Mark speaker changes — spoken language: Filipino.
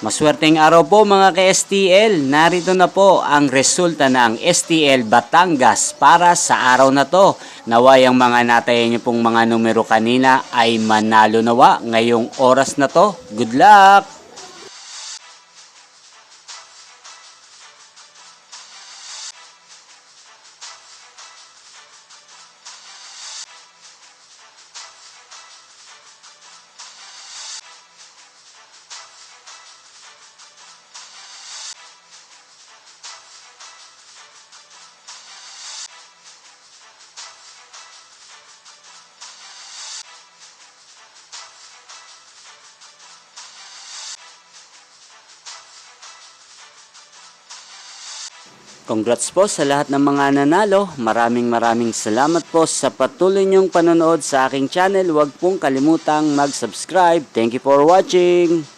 Speaker 1: Maswerteng araw po mga ka-STL. Narito na po ang resulta ng STL Batangas para sa araw na to. Naway ang mga natayan niyo pong mga numero kanina ay manalo nawa ngayong oras na to. Good luck! Congrats po sa lahat ng mga nanalo. Maraming salamat po sa patuloy niyong panonood sa aking channel. Huwag pong kalimutang mag-subscribe. Thank you for watching.